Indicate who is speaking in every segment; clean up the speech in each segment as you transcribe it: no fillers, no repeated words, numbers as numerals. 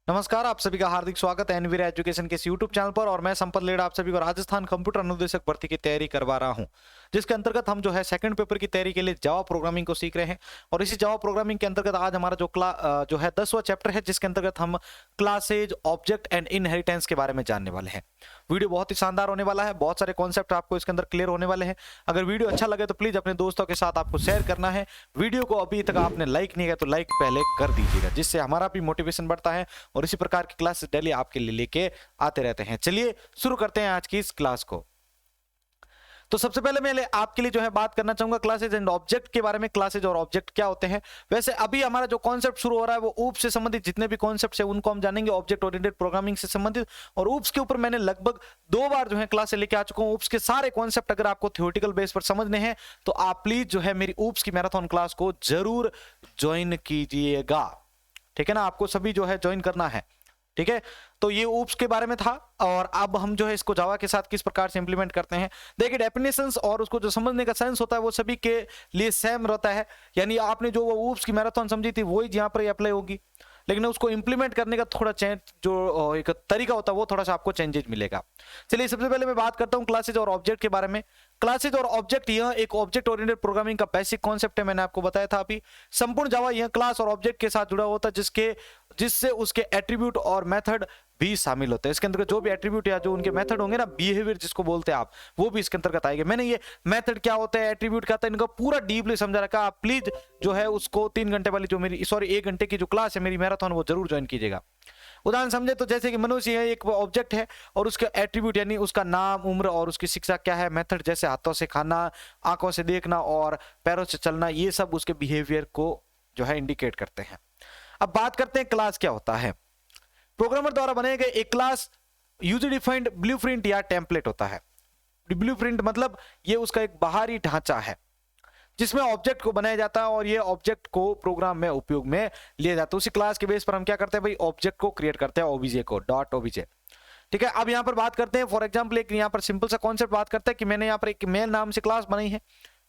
Speaker 1: नमस्कार, आप सभी का हार्दिक स्वागत है एनवीआर एजुकेशन के इस यूट्यूब चैनल पर। और मैं संपत लेड़ा आप सभी को राजस्थान कंप्यूटर अनुदेशक भर्ती की तैयारी करवा रहा हूं, जिसके अंतर्गत हम जो है सेकंड पेपर की तैयारी के लिए जावा प्रोग्रामिंग को सीख रहे हैं। और इसी जावा प्रोग्रामिंग के अंतर्गत आज हमारा जो है 10वां चैप्टर है, जिसके अंतर्गत हम क्लासेज, ऑब्जेक्ट एंड इनहेरिटेंस के बारे में जानने वाले हैं। वीडियो बहुत ही शानदार होने वाला है, बहुत सारे कॉन्सेप्ट आपको इसके अंदर क्लियर होने वाले हैं। अगर वीडियो अच्छा लगे तो प्लीज अपने दोस्तों के साथ आपको शेयर करना है। वीडियो को अभी तक आपने लाइक नहीं किया तो लाइक पहले कर दीजिएगा, जिससे हमारा भी मोटिवेशन बढ़ता है और इसी प्रकार की क्लास डेली आपके लिए लेके आते रहते हैं। चलिए शुरू करते हैं आज की इस क्लास को। तो सबसे पहले मैं आपके लिए जो है बात करना चाहूंगा क्लासेज एंड ऑब्जेक्ट के बारे में। क्लासेज और ऑब्जेक्ट क्या होते हैं। वैसे अभी हमारा जो कॉन्सेप्ट शुरू हो रहा है वो ऊप से संबंधित जितने भी कॉन्सेप्ट है उनको हम जानेंगे, ऑब्जेक्ट ओरिएंटेड प्रोग्रामिंग से संबंधित। और ऊप्स के ऊपर मैंने लगभग 2 बार जो है क्लासेस लेके आ चुका हूं। ऊप्स के सारे कॉन्सेप्ट अगर आपको थ्योरेटिकल बेस पर समझने हैं तो आप प्लीज जो है मेरी ऊप्स की मैराथन क्लास को जरूर ज्वाइन कीजिएगा। ठीक है ना, आपको सभी जो है ज्वाइन करना है। ठीक है, तो ये ऊप्स के बारे में था। और अब हम जो है इसको जावा के साथ किस प्रकार से इंप्लीमेंट करते हैं। देखिए, डेफिनेशंस और उसको जो समझने का सेंस होता है वो सभी के लिए सेम रहता है। यानी आपने जो वो ऊप्स की मैराथन समझी थी वही यहाँ पर अप्लाई होगी, लेकिन उसको इंप्लीमेंट करने का थोड़ा चेंज जो एक तरीका होता है वो थोड़ा सा आपको चेंजेस मिलेगा। चलिए सबसे पहले मैं बात करता हूँ क्लासेज और ऑब्जेक्ट के बारे में। क्लासेज और ऑब्जेक्ट यह एक ऑब्जेक्ट ओरिएंटेड प्रोग्रामिंग का बेसिक कॉन्सेप्ट है। मैंने आपको बताया था अभी। संपूर्ण जावा यह क्लास और ऑब्जेक्ट के साथ जुड़ा होता है, जिससे उसके एट्रीब्यूट और मेथड भी शामिल होते हैं। इसके अंतर्गत जो भी एट्रीब्यूट या जो उनके मेथड होंगे ना, बिहेवियर जिसको बोलते हैं आप, वो भी इसके अंतर्गत आएंगे। मैंने ये मेथड क्या होता है, एट्रीब्यूट क्या होता है, इनका पूरा डीपली समझा रखा। आप प्लीज जो है उसको 3 घंटे वाली जो मेरी 1 घंटे की जो क्लास है मेरी मैराथन, वो जरूर ज्वाइन कीजिएगा। उदाहरण समझे तो जैसे कि मनुष्य एक ऑब्जेक्ट है और उसके एट्रीब्यूट यानी उसका नाम, उम्र और उसकी शिक्षा क्या है, मेथड जैसे हाथों से खाना, आंखों से देखना और पैरों से चलना, ये सब उसके बिहेवियर को जो है इंडिकेट करते हैं। अब बात करते हैं क्लास क्या होता है। प्रोग्रामर द्वारा बनाए गए एक क्लास यूजर डिफाइंड ब्लूप्रिंट या टेम्पलेट होता है। ब्लूप्रिंट मतलब ये उसका एक बाहरी ढांचा है जिसमें ऑब्जेक्ट को बनाया जाता है और ये ऑब्जेक्ट को प्रोग्राम में उपयोग में लिया जाता है। उसी क्लास के बेस पर हम क्या करते हैं भाई, ऑब्जेक्ट को क्रिएट करते हैं, ओबीजे को, डॉट ओबीजे। ठीक है, अब यहाँ पर बात करते हैं फॉर एग्जाम्पल एक यहाँ पर सिंपल सा कॉन्सेप्ट बात करते हैं कि मैंने यहाँ पर एक मेल नाम से क्लास बनाई है।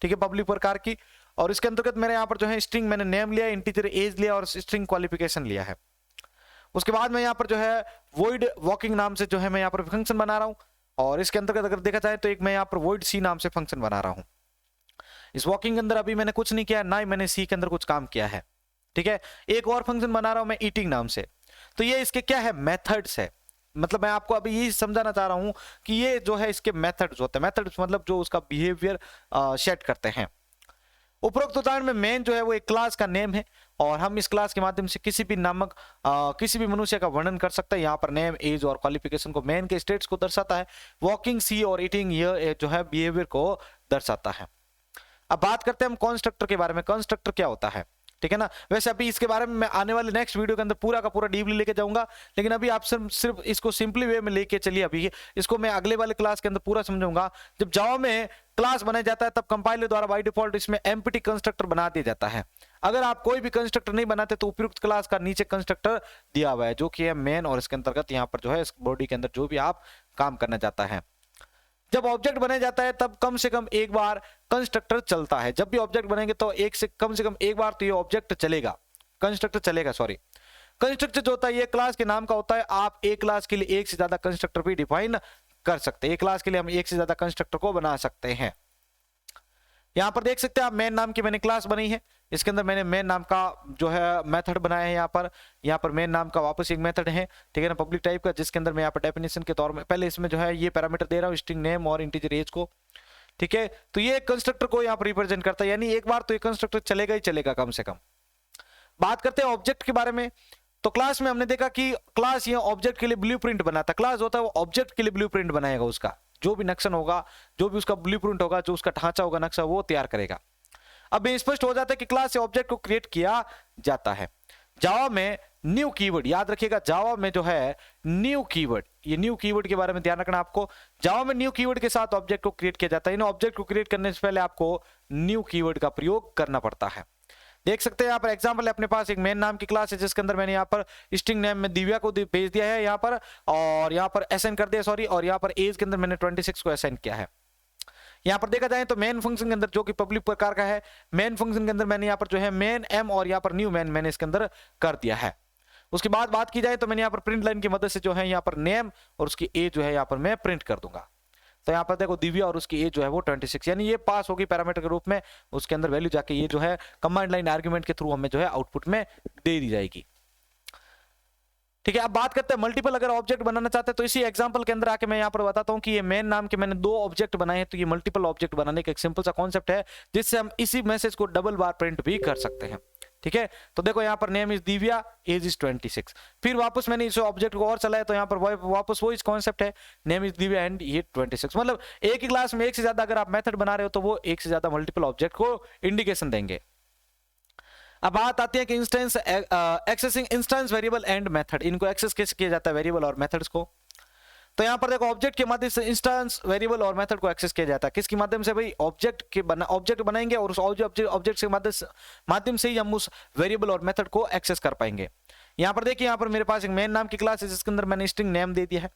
Speaker 1: ठीक है, पब्लिक प्रकार की। और इसके अंतर्गत मैंने यहाँ पर जो है स्ट्रिंग मैंने नेम लिया, इंटीजर एज लिया और स्ट्रिंग क्वालिफिकेशन लिया है। उसके बाद मैं यहाँ पर जो है वॉइड वॉकिंग नाम से जो है मैं यहाँ पर फंक्शन बना रहा हूँ। और इसके अंतर्गत अगर देखा जाए तो एक मैं यहाँ पर वॉइड सी नाम से फंक्शन बना रहा हूँ। इस वॉकिंग के अंदर अभी मैंने कुछ नहीं किया, ना ही मैंने सी के अंदर कुछ काम किया है। ठीक है, एक और फंक्शन बना रहा हूं मैं ईटिंग नाम से। तो ये इसके क्या है, मेथड्स है। मतलब मैं आपको अभी यही समझाना चाह रहा हूं कि ये जो है इसके मेथड्स होते हैं। मेथड्स मतलब जो उसका बिहेवियर सेट करते हैं। उपरोक्त उदाहरण में मेन जो है वो एक क्लास का नेम है और हम इस क्लास के माध्यम से किसी भी मनुष्य का वर्णन कर सकते हैं। यहाँ पर नेम, एज और क्वालिफिकेशन को मेन के स्टेट्स को दर्शाता है। वॉकिंग, सी और ईटिंग ये जो है बिहेवियर को दर्शाता है। अब बात करते हैं हम कंस्ट्रक्टर के बारे में। कंस्ट्रक्टर क्या होता है, ठीक है ना। वैसे अभी इसके बारे में मैं आने वाले नेक्स्ट वीडियो के अंदर पूरा का पूरा डीपली लेके जाऊंगा, लेकिन अभी आप सिर्फ इसको सिंपली वे में लेके चलिए। अभी इसको मैं अगले वाले क्लास के अंदर पूरा समझाऊंगा। जब जावा में क्लास बनाया जाता है तब कंपाइलर द्वारा बाय डिफॉल्ट इसमें एम्प्टी कंस्ट्रक्टर बना दिया जाता है। अगर आप कोई भी कंस्ट्रक्टर नहीं बनाते तो उपयुक्त क्लास का नीचे कंस्ट्रक्टर दिया हुआ है जो कि है मेन। और इसके अंतर्गत यहाँ पर जो है इस बॉडी के अंदर जो भी आप काम करना चाहता है। जब ऑब्जेक्ट बनाया जाता है तब कम से कम एक बार कंस्ट्रक्टर चलता है। जब भी ऑब्जेक्ट बनेंगे तो कम से कम एक बार तो ये ऑब्जेक्ट चलेगा, कंस्ट्रक्टर चलेगा। सॉरी, कंस्ट्रक्टर जो होता है ये क्लास के नाम का होता है। आप एक क्लास के लिए एक से ज्यादा कंस्ट्रक्टर भी डिफाइन कर सकते हैं। एक क्लास के लिए हम एक से ज्यादा कंस्ट्रक्टर को बना सकते हैं। यहां पर देख सकते हैं आप मेन नाम की मैंने क्लास बनी है। इसके अंदर मैंने मेन नाम का जो है मेथड बनाया है। यहाँ पर मेन नाम का वापस एक मेथड है, ठीक है ना, पब्लिक टाइप का, जिसके अंदर मैं यहाँ पर डेफिनेशन के तौर में पहले इसमें जो है ये पैरामीटर दे रहा हूँ, स्ट्रिंग नेम और इंटीजर एज को। ठीक है, तो ये कंस्ट्रक्टर को यहाँ पर रिप्रेजेंट करता है, यानी एक बार तो ये कंस्ट्रक्टर चलेगा ही चलेगा कम से कम। बात करते हैं ऑब्जेक्ट के बारे में। तो क्लास में हमने देखा कि क्लास ये ऑब्जेक्ट के लिए ब्लूप्रिंट बनाता है। क्लास होता है वो ऑब्जेक्ट के लिए ब्लूप्रिंट बनाएगा, उसका जो भी नक्शा होगा, जो भी उसका ब्लूप्रिंट होगा, जो उसका ढांचा होगा, नक्शा, वो तैयार करेगा। अब स्पष्ट हो जाता है कि क्लास से ऑब्जेक्ट को क्रिएट किया जाता है। जावा में न्यू कीवर्ड, याद रखिएगा, जावा में जो है न्यू कीवर्ड, ये न्यू कीवर्ड के बारे में ध्यान रखना आपको। जावा में न्यू कीवर्ड के साथ ऑब्जेक्ट को क्रिएट किया जाता है। इन ऑब्जेक्ट को क्रिएट करने से पहले आपको न्यू कीवर्ड का प्रयोग करना पड़ता है। देख सकते हैं यहाँ पर एग्जाम्पल है, अपने पास एक मेन नाम की क्लास है जिसके अंदर मैंने यहाँ पर स्ट्रिंग नेम में दिव्या को भेज दिया है यहाँ पर, और यहाँ पर असाइन कर दिया, सॉरी, और यहाँ पर एज के अंदर मैंने 26 को असाइन किया है। यहाँ पर देखा जाए तो मेन फंक्शन के अंदर जो कि पब्लिक प्रकार का है, मेन फंक्शन के अंदर मैंने यहाँ पर जो है मेन एम और यहाँ पर न्यू मैन मैंने इसके अंदर कर दिया है। उसके बाद बात की जाए तो मैंने यहाँ पर प्रिंट लाइन की मदद से जो है यहाँ पर नेम और उसकी एज जो है यहाँ पर मैं प्रिंट कर दूंगा। तो यहाँ पर देखो दिव्या और उसकी एज जो है वो 26, यानी ये पास होगी पैरामीटर के रूप में, उसके अंदर वैल्यू जाके ये जो है कमांड लाइन आर्गुमेंट के थ्रू हमें जो है आउटपुट में दे दी जाएगी। ठीक है, अब बात करते हैं मल्टीपल अगर ऑब्जेक्ट बनाना चाहते हैं तो इसी एग्जांपल के अंदर आके मैं यहाँ पर बताता हूँ कि ये मेन नाम के मैंने 2 ऑब्जेक्ट बनाए हैं, तो ये मल्टीपल ऑब्जेक्ट बनाने का एक सिंपल सा कॉन्सेप्ट है जिससे हम इसी मैसेज को डबल बार प्रिंट भी कर सकते हैं। ठीक है, तो देखो यहाँ पर name is Divya, age is 26, फिर वापस मैंने इस ऑब्जेक्ट को और चलाया तो यहाँ पर वापस वो इस कॉन्सेप्ट है, नेम इज दिव्या एंड ये 26, मतलब एक ही क्लास में एक से ज्यादा अगर आप मेथड बना रहे हो तो वो एक से ज्यादा मल्टीपल ऑब्जेक्ट को इंडिकेशन देंगे। अब बात आती है कि instance accessing instance variable and method, इनको एक्सेस कैसे किया जाता है वेरिएबल और मेथड्स को। तो यहाँ पर देखो ऑब्जेक्ट के माध्यम से इंस्टेंस वेरिएबल और मेथड को एक्सेस किया जाता है, किसके माध्यम से भाई, ऑब्जेक्ट बनाएंगे और उस ऑब्जेक्ट के माध्यम से ही हम उस वेरिएबल और मेथड को एक्सेस कर पाएंगे। यहाँ पर देखिए, यहाँ पर मेरे पास एक मेन नाम की क्लास है जिसके अंदर मैंने स्ट्रिंग नेम दे दिया है,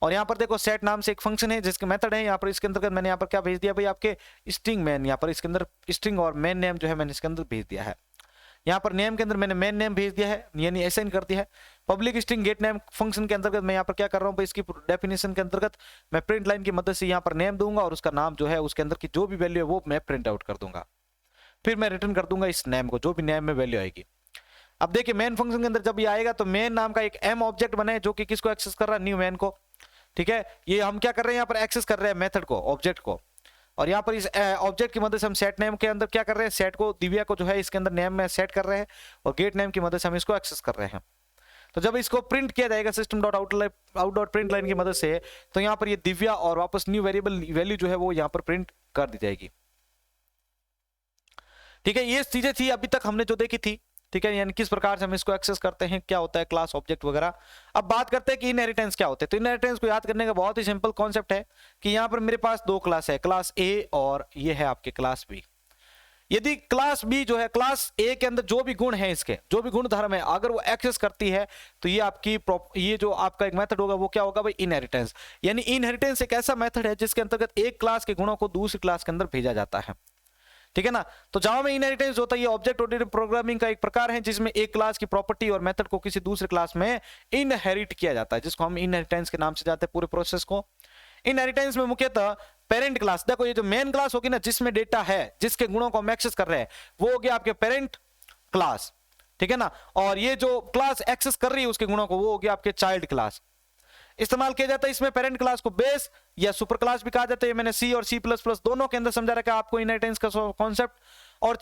Speaker 1: और यहाँ पर देखो सेट नाम से एक फंक्शन है जिसके मेथड है, यहाँ पर इसके अंदर मैंने यहाँ पर क्या भेज दिया भाई, आपके स्ट्रिंग मेन, यहाँ पर इसके अंदर स्ट्रिंग और मेन नेम जो है मैंने इसके अंदर भेज दिया है। यहाँ पर नेम के अंदर मैंने मेन नेम भेज दिया है, यानी असाइन कर दिया है। Public string gate name function के अंतर्गत मैं यहाँ पर क्या कर रहा हूँ, इसकी डेफिनेशन के अंतर्गत मैं प्रिंट लाइन की मदद से यहाँ पर नेम दूंगा और उसका नाम जो है उसके अंदर की जो भी वैल्यू है वो मैं प्रिंट आउट कर दूंगा, फिर मैं रिटर्न कर दूंगा इस नेम को, जो भी नेम में वैल्यू आएगी। अब देखिए मेन फंक्शन के अंदर जब ये आएगा तो मेन नाम का एक एम ऑब्जेक्ट बने जो कि किसको एक्सेस कर रहा है, न्यू मेन को। ठीक है, ये हम क्या कर रहे हैं, यहाँ पर एक्सेस कर रहे हैं मेथड को, ऑब्जेक्ट को, और यहाँ पर इस ऑब्जेक्ट की मदद से हम सेट नेम के अंदर क्या कर रहे हैं, सेट को दिव्या को जो है इसके अंदर नेम में सेट कर रहे हैं और गेट नेम की मदद से हम इसको एक्सेस कर रहे हैं। तो जब इसको प्रिंट किया जाएगा system dot out dot print line की मदद से, तो यहाँ पर ये दिव्या और वापस न्यू वेरिएबल वैल्यू जो है वो यहाँ पर प्रिंट कर दी जाएगी। ठीक है, ये चीजें थी अभी तक हमने जो देखी थी। ठीक है, यानी किस प्रकार से हम इसको एक्सेस करते हैं, क्या होता है क्लास ऑब्जेक्ट वगैरह। अब बात करते हैं कि इनहेरिटेंस क्या होते हैं। तो इनहेरिटेंस को याद करने का बहुत ही सिंपल कॉन्सेप्ट है कि यहाँ पर मेरे पास 2 क्लास है, क्लास ए और ये है आपके क्लास बी। यदि क्लास बी जो है क्लास ए के अंदर जो भी गुण है, इसके जो भी गुण धर्म है, अगर वो एक्सेस करती है तो ये आपकी ये जो आपका एक मेथड होगा वो क्या होगा भाई, इनहेरिटेंस। यानी इनहेरिटेंस एक ऐसा मेथड है जिसके अंतर्गत एक क्लास के गुणों को दूसरी क्लास के अंदर भेजा जाता है। ठीक है ना, तो जावा में इनहेरिटेंस होता है, ये ऑब्जेक्ट ओरिएंटेड प्रोग्रामिंग का एक प्रकार है जिसमें एक क्लास की प्रॉपर्टी और मेथड को किसी दूसरे क्लास में इनहेरिट किया जाता है, जिसको हम इनहेरिटेंस के नाम से जाते हैं पूरे प्रोसेस को। इनहेरिटेंस में मुख्यतः पेरेंट क्लास, देखो ये जो मेन क्लास होगी ना जिसमें डेटा है, जिसके गुणों को हम एक्सेस कर रहे हैं, वो हो गया आपके पेरेंट क्लास। ठीक है ना, और ये जो क्लास एक्सेस कर रही है उसके गुणों को, वो हो गया आपके चाइल्ड क्लास। इस्तेमाल किया जाता है इसमें पेरेंट क्लास को बेस या सुपर क्लास भी कहा जाता है। मैंने सी और सी प्लस प्लस दोनों के अंदर समझा रखा है आपको इनहेरिटेंस का कॉन्सेप्ट, और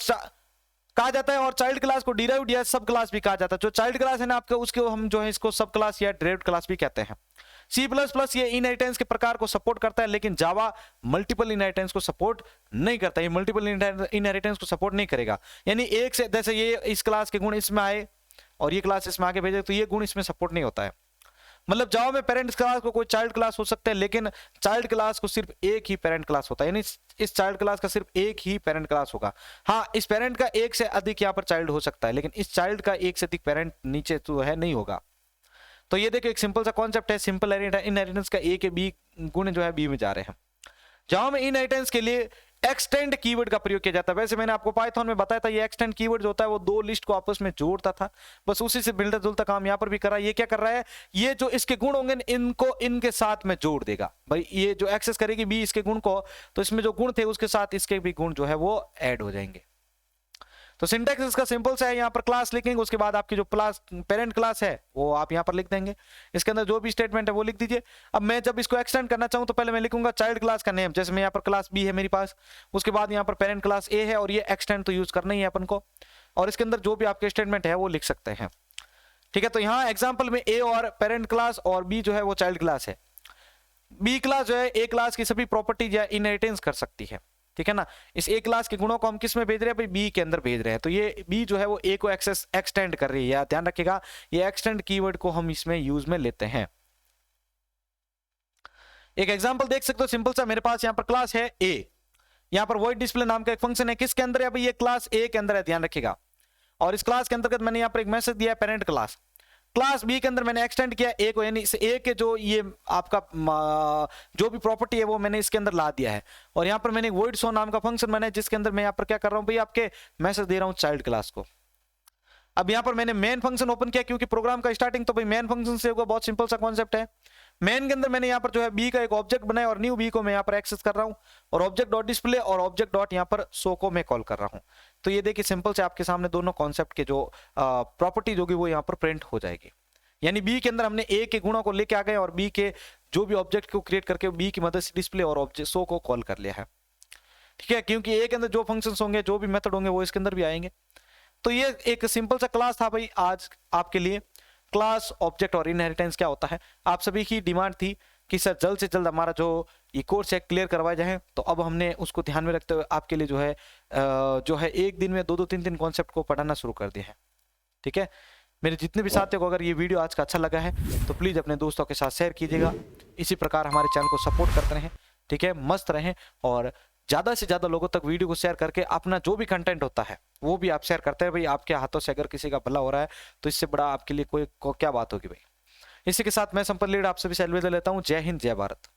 Speaker 1: कहा जाता है, और चाइल्ड क्लास को डिराइव्ड या सब क्लास भी कहा जाता है। जो चाइल्ड क्लास है ना आपका, उसको हम जो है इसको सब क्लास या डिराइव्ड क्लास भी कहते हैं। सी प्लस प्लस ये इनहेरिटेंस के प्रकार को सपोर्ट करता है, लेकिन जावा मल्टीपल इनहेरिटेंस को सपोर्ट नहीं करता। ये मल्टीपल इनहेरिटेंस को सपोर्ट नहीं करेगा, यानी एक से जैसे ये इस क्लास के गुण इसमें आए और ये क्लास इसमें आगे भेजे तो ये गुण इसमें सपोर्ट नहीं होता है। मतलब जावा में पेरेंट्स क्लास को कोई चाइल्ड क्लास हो सकता है, लेकिन चाइल्ड क्लास को सिर्फ एक ही पेरेंट क्लास होता है, यानी इस चाइल्ड क्लास का सिर्फ एक ही पेरेंट क्लास होगा। हाँ, इस पेरेंट का एक से अधिक यहाँ पर चाइल्ड हो सकता है, लेकिन इस चाइल्ड का एक से अधिक पेरेंट नीचे तो है नहीं होगा। तो ये देखो एक सिंपल सा कॉन्सेप्ट है, सिंपल इनहेरिटेंस का ए के बी गुण जो है बी में जा रहे हैं। जावा में इनहेरिटेंस के लिए एक्सटेंड कीवर्ड का प्रयोग किया जाता है। वैसे मैंने आपको पाइथन में बताया था, ये एक्सटेंड कीवर्ड जो होता है वो 2 लिस्ट को आपस में जोड़ता था, बस उसी से मिलता जुलता काम यहाँ पर भी कर रहा है। ये क्या कर रहा है, ये जो इसके गुण होंगे इनको इनके साथ में जोड़ देगा भाई। ये जो एक्सेस करेगी बी इसके गुण को, तो इसमें जो गुण थे उसके साथ इसके भी गुण जो है वो ऐड हो जाएंगे। तो सिंटैक्स इसका सिंपल सा है, यहाँ पर क्लास लिखेंगे, उसके बाद आपकी जो क्लास पेरेंट क्लास है वो आप यहाँ पर लिख देंगे, इसके अंदर जो भी स्टेटमेंट है वो लिख दीजिए। अब मैं जब इसको एक्सटेंड करना चाहूँ तो पहले मैं लिखूंगा चाइल्ड क्लास का नेम, जैसे मैं यहाँ पर क्लास बी है मेरे पास, उसके बाद यहाँ पर पेरेंट क्लास ए है, और ये एक्सटेंड तो यूज करना ही है अपन को, और इसके अंदर जो भी आपके स्टेटमेंट है वो लिख सकते हैं। ठीक है, तो यहाँ एग्जाम्पल में ए और पेरेंट क्लास और बी जो है वो चाइल्ड क्लास है। बी क्लास जो है ए क्लास की सभी प्रॉपर्टीज या इनहेरिटेंस कर सकती है। ठीक है ना, इस ए क्लास के गुणों को हम किस में भेज रहे हैं भाई, बी के अंदर भेज रहे हैं। तो ये बी जो है वो ए को एक्सटेंड कर रही है, ध्यान रखिएगा ये एक्सटेंड कीवर्ड को हम इसमें यूज में लेते हैं। एक एग्जांपल देख सकते हो सिंपल सा, मेरे पास यहाँ पर क्लास है ए, यहाँ पर वॉइड डिस्प्ले नाम का एक फंक्शन है, किसके अंदर है भाई, ये क्लास ए के अंदर है, ध्यान रखिएगा। और इस क्लास के अंतर्गत मैंने यहाँ पर एक मैसेज दिया है पेरेंट क्लास। क्लास बी के अंदर मैंने एक्सटेंड किया ए को, यानी इस ए के जो ये आपका जो भी प्रॉपर्टी है वो मैंने इसके अंदर ला दिया है, और यहाँ पर मैंने एक void show नाम का फंक्शन बनाया जिसके अंदर मैं यहाँ पर क्या कर रहा हूँ भाई, आपके मैसेज दे रहा हूँ चाइल्ड क्लास को। अब यहाँ पर मैंने मेन फंक्शन ओपन किया क्योंकि प्रोग्राम का स्टार्टिंग तो भाई मेन फंक्शन से होगा, बहुत सिंपल सा कॉन्सेप्ट है। मेन के अंदर मैंने यहाँ पर जो है बी का एक ऑब्जेक्ट बनाया और न्यू बी को मैं यहाँ पर एक्सेस कर रहा हूँ और ऑब्जेक्ट डॉट डिस्प्ले और ऑब्जेक्ट डॉट यहाँ पर शो को मैं कॉल कर रहा हूँ। तो ये देखिए सिंपल से आपके सामने दोनों कॉन्सेप्ट के जो प्रॉपर्टीज होगी वो यहाँ पर प्रिंट हो जाएगी। यानी बी के अंदर हमने ए के गुणों को लेके आ गए और बी के जो भी ऑब्जेक्ट को क्रिएट करके बी की मदद से डिस्प्ले और ऑब्जेक्ट शो को कॉल कर लिया है। ठीक है, क्योंकि ए के अंदर जो फंक्शंस होंगे, जो भी मेथड होंगे वो इसके अंदर भी आएंगे। तो ये एक सिंपल सा क्लास था भाई आज आपके लिए। क्लास, ऑब्जेक्ट और इनहेरिटेंस क्या होता है, आप सभी की डिमांड थी कि सर जल्द से जल्द हमारा जो ये कोर्स है क्लियर करवाया जाए। तो अब हमने उसको ध्यान में रखते हुए आपके लिए जो है एक दिन में 2-3 कॉन्सेप्ट को पढ़ाना शुरू कर दिया है। ठीक है, मेरे जितने भी साथियों को अगर ये वीडियो आज का अच्छा लगा है तो प्लीज़ अपने दोस्तों के साथ शेयर कीजिएगा। इसी प्रकार हमारे चैनल को सपोर्ट करते रहें। ठीक है, मस्त रहें और ज़्यादा से ज़्यादा लोगों तक वीडियो को शेयर करके अपना जो भी कंटेंट होता है वो भी आप शेयर करते हैं। भाई आपके हाथों से अगर किसी का भला हो रहा है तो इससे बड़ा आपके लिए कोई क्या बात होगी भाई। इसी के साथ मैं संपत लीड आप सभी से अलविदा लेता हूँ। जय हिंद, जय भारत।